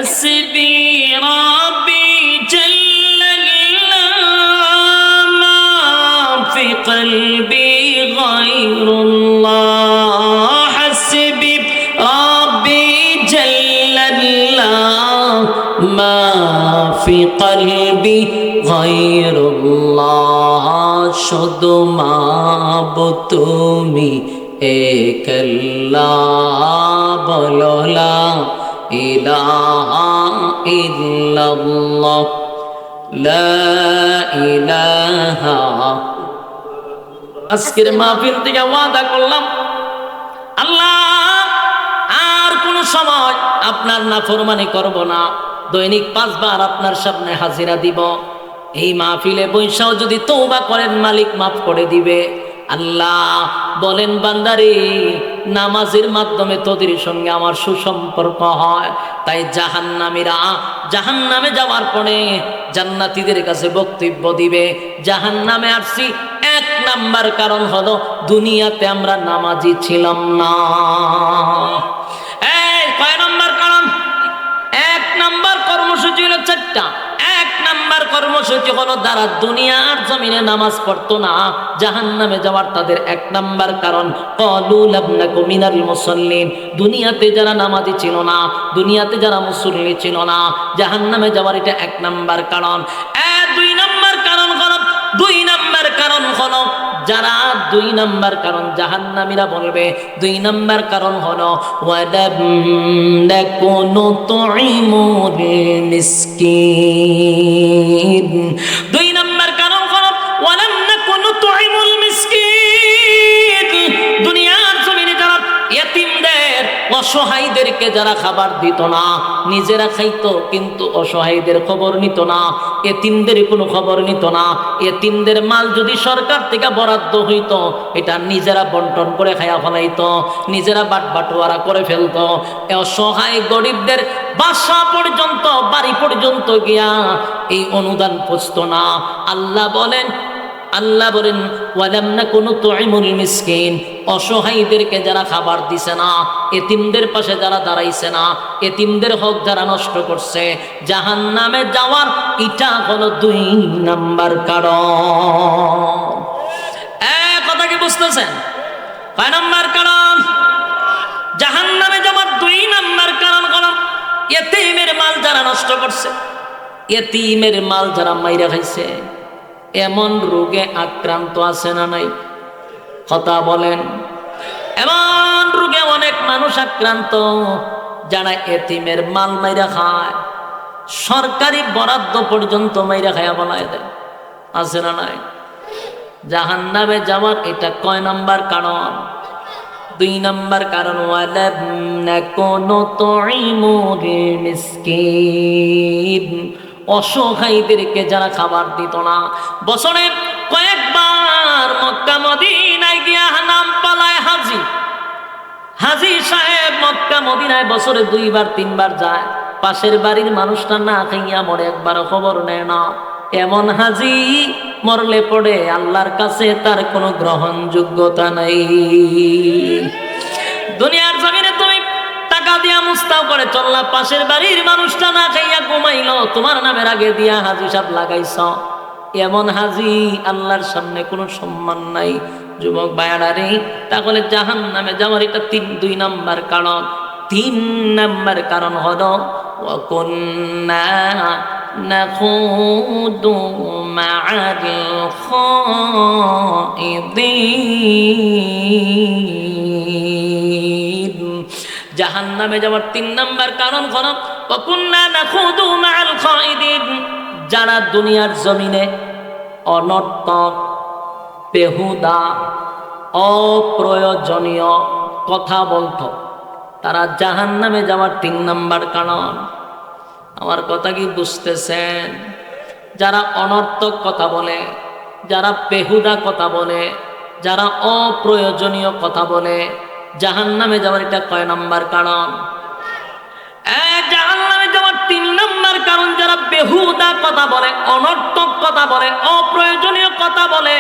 হাসবি রাব্বি জাল্লাল্লাহ মা ফি কলবি গায়রুল্লাহ হাসবি রাব্বি জাল্লাল্লাহ মা ফি কলবি গায়রুল্লাহ শুধু মাবুদ তুমি এক আল্লাহ বলো লা ইলাহা ইল্লাল্লাহ লা ইলাহা। আজকের মাহফিল থেকে ওয়াদা করলাম আল্লাহ আর কোন সময় আপনার নাফরমানি করব না, দৈনিক 5 বার আপনার সামনে হাজিরা দিব। এই মাহফিলে বৈশাও যদি তওবা করেন মালিক মাফ করে দিবে। আল্লাহ বলেন বান্দারে নামাজের মাধ্যমে তোদের সঙ্গে আমার সুসম্পর্ক হয়, তাই জাহান্নামীরা জাহান্নামে যাওয়ার পরে জান্নাতীদের কাছে বক্তব্য দিবে জাহান্নামে আসছি 1 নাম্বার কারণ হলো দুনিয়াতে আমরা নামাজি ছিলাম না। এই কয় নাম্বার কারণ? 1 নাম্বার কর্মসূচি হলো 4টা। 1 নাম্বার কর্মসূচি হলো যারা দুনিয়ার জমিনে নামাজ পড়তো না জাহান্নামে যাওয়ার তাদের 1 নাম্বার কারণ ক্বালু লাম নাকু মিনাল মুসাল্লিন। দুনিয়াতে যারা নামাজি ছিল না, দুনিয়াতে যারা মুসল্লি ছিল না, জাহান্নামে যাওয়ার এটা 1 নাম্বার কারণ। 2 নাম্বার কারণ হলো 2 নাম্বার কারণ হলো যারা 2 নাম্বার কারণ জাহান্নামীরা বলবে 2 নাম্বার কারণ হলো ওয়ালাম নাকুনু তুইমুল মিসকিন। 2 নাম্বার কারণ হলো ওয়ালাম নাকুনু তুইমুল মিসকিন। দুনিয়ার জমিনে যারা ইতিমদের অসহায়দেরকে যারা খাবার দিত না, নিজেরা খাইতো কিন্তু অসহায়দের খবর নিত না, এতিমদের কোনো খবর নিত না। এতিমদের মাল যদি সরকার থেকে বরাদ্দ হইতো এটা নিজেরা বন্টন করে খাইয়া ফেলাইতো, নিজেরা বাটবাটোয়ারা করে ফেলতো। অসহায় গরিবদের বাসা পর্যন্ত বাড়ি পর্যন্ত গিয়া এই অনুদান পৌঁছতো না। আল্লাহ বলেন ওয়ালাম নাকুনু তুইমুল মিসকিন। অসহায়দেরকে যারা খাবার দিছে না, এতিমদের পাশে যারা দাঁড়াইছে না, এতিমদের হক যারা নষ্ট করছে, জাহান্নামে যাওয়ার এটা হলো 2 নাম্বার কারণ। কথা কি বুঝতেছেন? কয় নাম্বার কারণ? জাহান্নামে যাওয়ার 2 নাম্বার কারণ হলো এতিমের মাল যারা নষ্ট করছে, এতিমের মাল যারা মাইরা খাইছে। এমন রোগে আক্রান্ত আছে না নাই? কথা বলেন। এমন রোগে অনেক মানুষ আক্রান্ত যারা এতিমের মাল মাইরা খায়, সরকারি বরাদ্দ পর্যন্ত মাইরা খায়া বলায় দেয়। আছে না নাই? জাহান্নামে যাওয়ার এটা কয় নাম্বার কারণ? 2 নাম্বার কারণ ওয়ালাম নাকুনু তুইমুল মিসকিন। অসহায়দেরকে যারা খাবার দিত না। বছরে কয়েকবার মক্কা মদিনায় গিয়া নাম পালায় হাজি সাহেব মক্কা মদিনায় বছরে 2 বার 3 বার যায়। পাশের বাড়ির মানুষটা না খাইয়া মরে, একবারও খবর নেয় না। এমন হাজি মরলে পড়ে আল্লাহর কাছে তার কোনো গ্রহণযোগ্যতা নাই। দুনিয়ার জমিনে তুমি টাকা দিয়া মুস্তাও করে চললা, পাশের বাড়ির মানুষটা না খাইয়া ঘুমাইলো, তোমার নামের আগে দিয়া হাজি সাহেব লাগাইছ। এমন হাজি আল্লাহর সামনে কোনো সম্মান নাই। যুবক ভাইয়ারা রে, তাহলে জাহান্নামে যাওয়ার এটা 2 নাম্বার কারণ। 3 নাম্বার কারণ হলো ওয়া কুন্না নাখুদু মা'আল খাইদিন। জাহান্নামে যাওয়ার 3 নাম্বার কারণ হলো ওয়া কুন্না নাখুদু মা'আল খাইদিন। যারা দুনিয়ার জমিনে অনর্থক, বেহুদা, অপ্রয়োজনীয় কথা বলতো, তারা জাহান্নামে যাওয়ার 3 নাম্বার কারণ। আমার কথা কি বুঝতেছেন? যারা অনর্থক কথা বলে, যারা বেহুদা কথা বলে, যারা অপ্রয়োজনীয় কথা বলে, জাহান্নামে যাওয়ার এটা কয় নাম্বার কারণ? জাহান্নামে যাওয়ার 3 নাম্বার কারণ যারা বেহুদা কথা বলে, অনর্থক কথা বলে, অপ্রয়োজনীয় কথা বলে।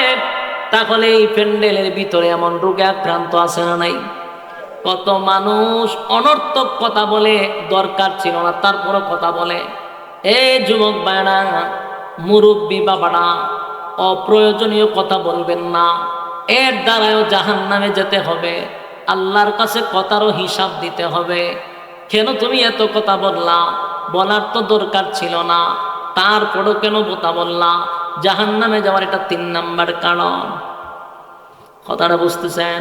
তাহলে এই প্যান্ডেলের ভিতরে এমন রোগে আক্রান্ত আছে না নাই? কত মানুষ অনর্থক কথা বলে, দরকার ছিল না তারপরও কথা বলে। যুবক ভাইরা, মুরব্বী বাবারা, অপ্রয়োজনীয় কথা বলবেন না, এর দ্বারাও জাহান্নামে যেতে হবে। আল্লাহর কাছে কথারও হিসাব দিতে হবে। কেন তুমি এত কথা বললা? বলার তো দরকার ছিল না, তারপরও কেন কথা বললা? জাহান্নামে যাওয়ার এটা 3 নাম্বার কারণ। কথাটা বুঝতেছেন?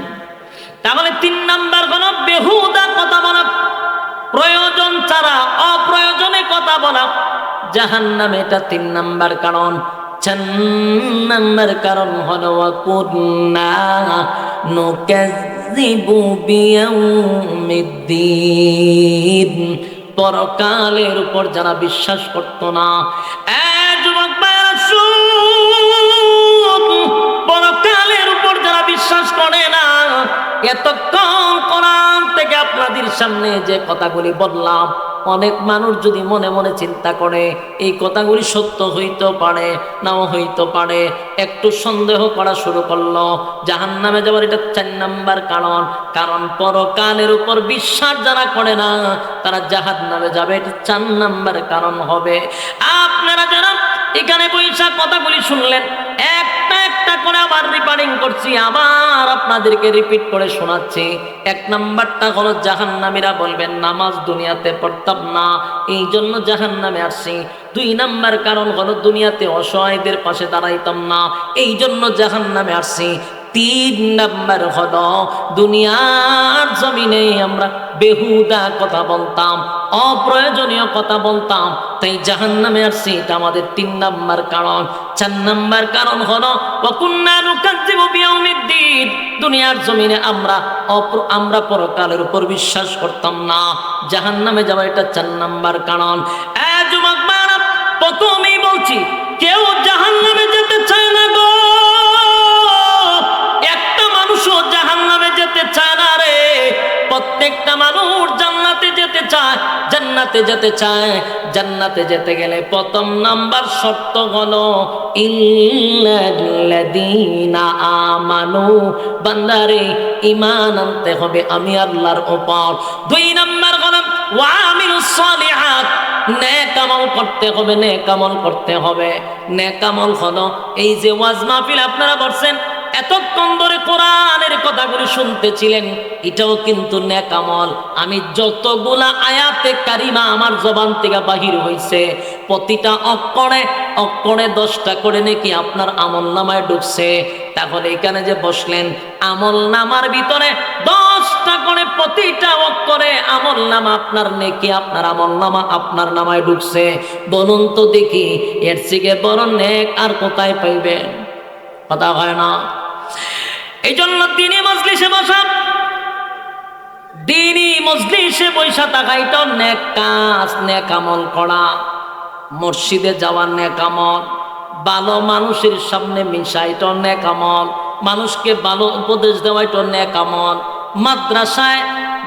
তাহলে 3 নাম্বার হলো বেহুদা কথা বলা, প্রয়োজন ছাড়া অপ্রয়োজনে কথা বলা, জাহান্নামে এটা 3 নাম্বার কারণ। 4 নাম্বার কারণ হলো ওয়াকুন্না নুকাযযিবু বিয়াউমিদ্দিন, পরকালের উপর যারা বিশ্বাস করত না। যুবক ভাইরা শুন, পরকালের উপর যারা বিশ্বাস করে না, এতক্ষণ কোরআন থেকে আপনাদের সামনে যে কথাগুলি বললাম, অনেক মানুষ যদি মনে মনে চিন্তা করে এই কথাগুলি সত্য হইতে পারে, নাও হইতে পারে, একটু সন্দেহ করা শুরু করলো, জাহান্নামে যাওয়ার এটা 4 নাম্বার কারণ। কারণ পরকালের উপর বিশ্বাস যারা করে না, তারা জাহান্নামে যাবে, এটা 4 নাম্বার কারণ হবে। আপনারা যারা এখানে বৈশা কথাগুলি শুনলেন, একটা একটা করে আবার রিপারিং করছি, আবার আপনাদেরকে রিপিট করে শোনাচ্ছি। 1 নাম্বারটা হলো জাহান্নামীরা বলবেন নামাজ দুনিয়াতে পড়তাম না, এই জন্য জাহান্নামে আসছি। 2 নাম্বার কারণ হলো দুনিয়াতে অসহায়দের পাশে দাঁড়াইতাম না, এই জন্য জাহান্নামে আসছি। 3 নাম্বার হলো দুনিয়ার জমিনে আমরা বেহুদা কথা বলতাম, অপ্রয়োজনীয় কথা বলতাম, তাই জাহান্নামে আসছি, এটা আমাদের 3 নাম্বার কারণ। 4 নাম্বার কারণ হলো ওয়াকুন্না নুকাযযিবু বিয়াউমিদ্দিন, দুনিয়ার জমিনে আমরা পরকালের উপর বিশ্বাস করতাম না, জাহান্নামে যাওয়া এটা 4 নাম্বার কারণ। যুবক ভাইরা, প্রথমেই বলছি, কেউ জাহান্নামে যেতে চায় না গো, একটা মানুষও জাহান্নামে যেতে চায় না রে। প্রত্যেকটা মানুষ জান্নাতে যেতে চায়, জান্নাতে যেতে চায়। জান্নাতে যেতে গেলে 1 নাম্বার শর্ত হলো ইল্লাল্লাযীনা আমানু, বান্দারে ঈমান আনতে হবে আমি আল্লাহর উপর। 2 নাম্বার হলো ওয়া আমিলুস সালিহাত, নেক আমল করতে হবে, নেক আমল করতে হবে। নেক আমল হলো এই যে ওয়াজ মাহফিল আপনারা বসছেন, এতক্ষণ ধরে কোরআনের কথাগুলি শুনতেছিলেন, এটাও কিন্তু নেক আমল। আমি যতগুলা আয়াতে কারিমা আমার জবান থেকে বাহির হইছে, প্রতিটা অক্ষরে অক্ষরে 10টা করে নাকি আপনার আমল নামায় ঢুকছে। তাহলে এখানে যে বসলেন, আমল নামার ভিতরে 10টা করে প্রতিটা অক্ষরে আমল নামা আপনার নেকি, আপনার আমল নামা আপনার নামায় ঢুকছে। বলুন তো দেখি, এর থেকে বড় নেক আর কোথায় পাইবেন? কথা হয় না। এই জন্য দ্বীনি মজলিসে বসা, দ্বীনি মজলিসে বৈশা থাকা এটা নেক কাজ, নেক আমল করা। মসজিদে যাওয়ার নেক আমল, ভালো মানুষের সামনে মিশা এটা নেক আমল, মানুষকে ভালো উপদেশ দেওয়া এটা নেক আমল। মাদ্রাসায়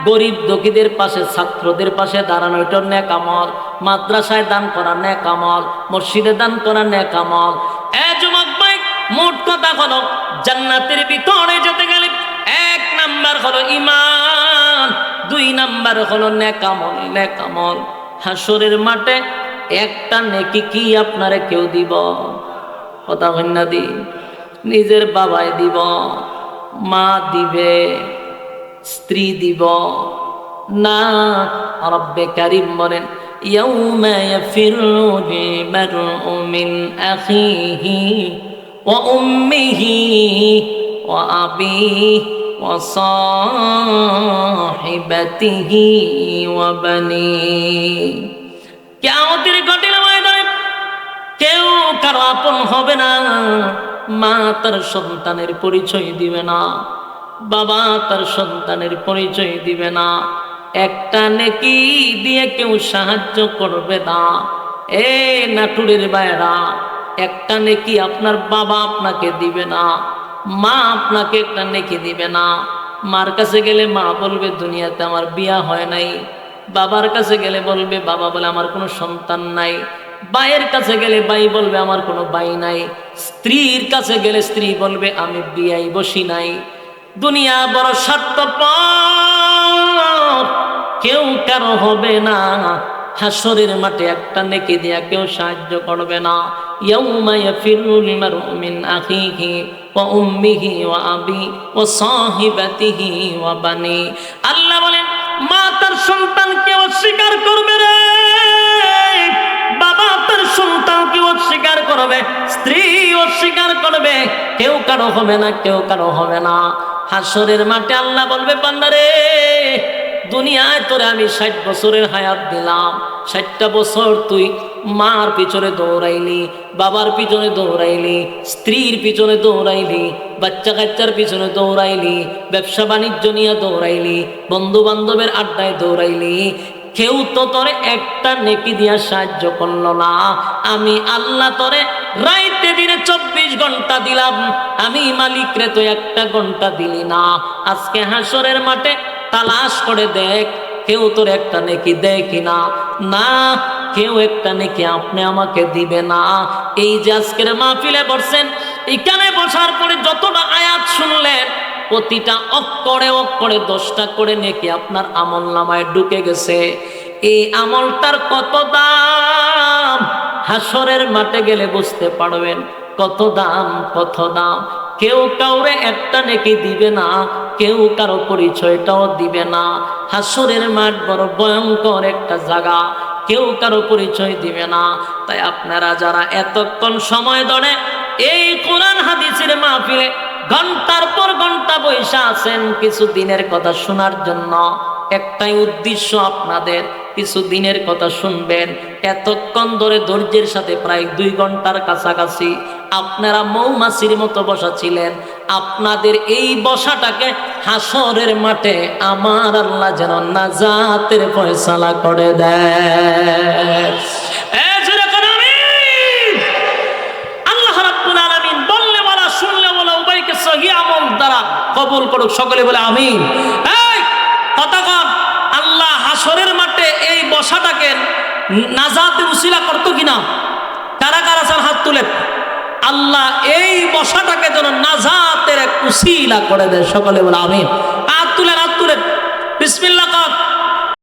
গরিব দুঃখীদের পাশে, ছাত্রদের পাশে দাঁড়ানো এটা নেক আমল। মাদ্রাসায় দান করা নেক আমল, মসজিদে দান করা নেক আমল। যুবক ভাই, মোট কথা হলো জান্নাতের ভিতরে যেতে গেলে 1 নাম্বার হলো ঈমান, 2 নাম্বার হলো নেক আমল, নেক আমল। হাসরের মাঠে একটা নেকি কি আপনারে কেউ দিব? কথা হয় না? দি নিজের বাবাই দিব, মা দিবে, স্ত্রী দিব না। রব্বে কারীম বলেন ইয়াউমা ইয়াফিরুল মারউ মিন আখিহি ওয়া উম্মিহি ওয়া আবিহি ওয়া সাহিবাতিহি ওয়া বানিহি। কিয়ামতের কঠিন ময়দানে কেউ কারো আপন হবে না। মা তার সন্তানের পরিচয় দিবে না, বাবা তার সন্তানের পরিচয় দিবে না, একটা নেকি দিয়ে কেউ সাহায্য করবে না। নাটুরের বাইরা, একটা নেকি আপনার বাবা আপনাকে দিবে না, মা আপনাকে একটা নেকি দিবে না। মার কাছে গেলে মা বলবে দুনিয়াতে আমার বিয়া হয় নাই, বাবার কাছে গেলে বলবে বাবা বলে আমার কোনো সন্তান নাই, ভাইয়ের কাছে গেলে ভাই বলবে আমার কোনো ভাই নাই, স্ত্রীর কাছে গেলে স্ত্রী বলবে আমি বিয়াই বসি নাই। দুনিয়া বড় স্বার্থপর। কেউ কারো হবে না। হাসরের মাঠে একটা নেকি দিয়া কেউ সাহায্য করবে না। ইয়াউমা ইয়াফিরুল মারউ মিন আখিহি ওয়া উম্মিহি ওয়া আবি ওয়া সাহিবাতিহি ওয়া বানি। আল্লাহ বলেন, মা তার সন্তানকে অস্বীকার করবে রে, বাবা তার সন্তানকে অস্বীকার করবে, স্ত্রী অস্বীকার করবে, কেউ কারো হবে না, কেউ কারো হবে না। হাসরের মাঠে আল্লাহ বলবে, বান্দা রে, দুনিয়ায় তোরে আমি 60 বছরের হায়াত দিলাম, 60টা বছর তুই মার পিছনে দৌড়াইলি, বাবার পিছনে দৌড়াইলি, স্ত্রীর পিছনে দৌড়াইলি, বাচ্চা কাচ্চার পিছনে দৌড়াইলি, ব্যবসা বাণিজ্য নিয়ে দৌড়াইলি, বন্ধু বান্ধবের আড্ডায় দৌড়াইলি, কেউ তো তোরে একটা নেকি দিয়া সাহায্য করলো না। আমি আল্লাহ তোরে রাইতে দিনে 24 ঘন্টা দিলাম, আমি মালিক রে তো 1টা ঘন্টা দিলি না। আজকে হাসরের মাঠে তালাশ করে দেখ, কেউ তোর একটা নেকি দেয় কিনা। না, কেউ একটা নেকি আপনি আমাকে দিবে না। এই যে আজকের মাহফিলে বসছেন, এখানে বসার পরে যতটা আয়াত শুনলেন, প্রতিটা অক্ষরে অক্ষরে 10টা করে নেকি আপনার আমল নামায় ঢুকে গেছে। এই আমলটার কত দাম হাসরের মাঠে গেলে বুঝতে পারবেন। কত দাম, কত দাম। কেউ কাউরে একটা নেকি দিবে না, কেউ কারো পরিচয়টাও দিবে না। হাসরের মাঠ বড় ভয়ঙ্কর একটা জায়গা, কেউ কারো পরিচয় দিবে না। তাই আপনারা যারা এতক্ষণ সময় ধরে এই কোরআন হাদিসের মাহফিলে ঘন্টার পর ঘন্টা বৈশা আছেন কিছু দিনের কথা শোনার জন্য, একটাই উদ্দেশ্য আপনাদের, কিছু দিনের কথা শুনবেন। এতক্ষণ ধরে ধৈর্যের সাথে প্রায় 2 ঘন্টার কাছাকাছি আপনারা মৌমাছির মতো বসা ছিলেন। আপনাদের এই বসাটাকে হাসরের মাঠে আমার আল্লাহ যেন নাজাতের ফয়সালা করে দেয়। আল্লাহ রাব্বুল আলামিন বললে বলা, শুনলে বলা, উভয়কে সহিহ আমল দ্বারা কবুল করুক। সকলে বলে আমিন। এই কতক্ষণ আল্লাহ হাসরের মাঠে এই বসাটাকে নাজাতের উসিলা করতো কিনা? কারা কারা চান হাত তুলে। আল্লাহ এই বসাটাকে যেন নাজাতের এক উসিলা করে দেয়। সকলে বলে আমিন। হাত তুলেন, হাত তুলেন। বিসমিল্লাহ কর।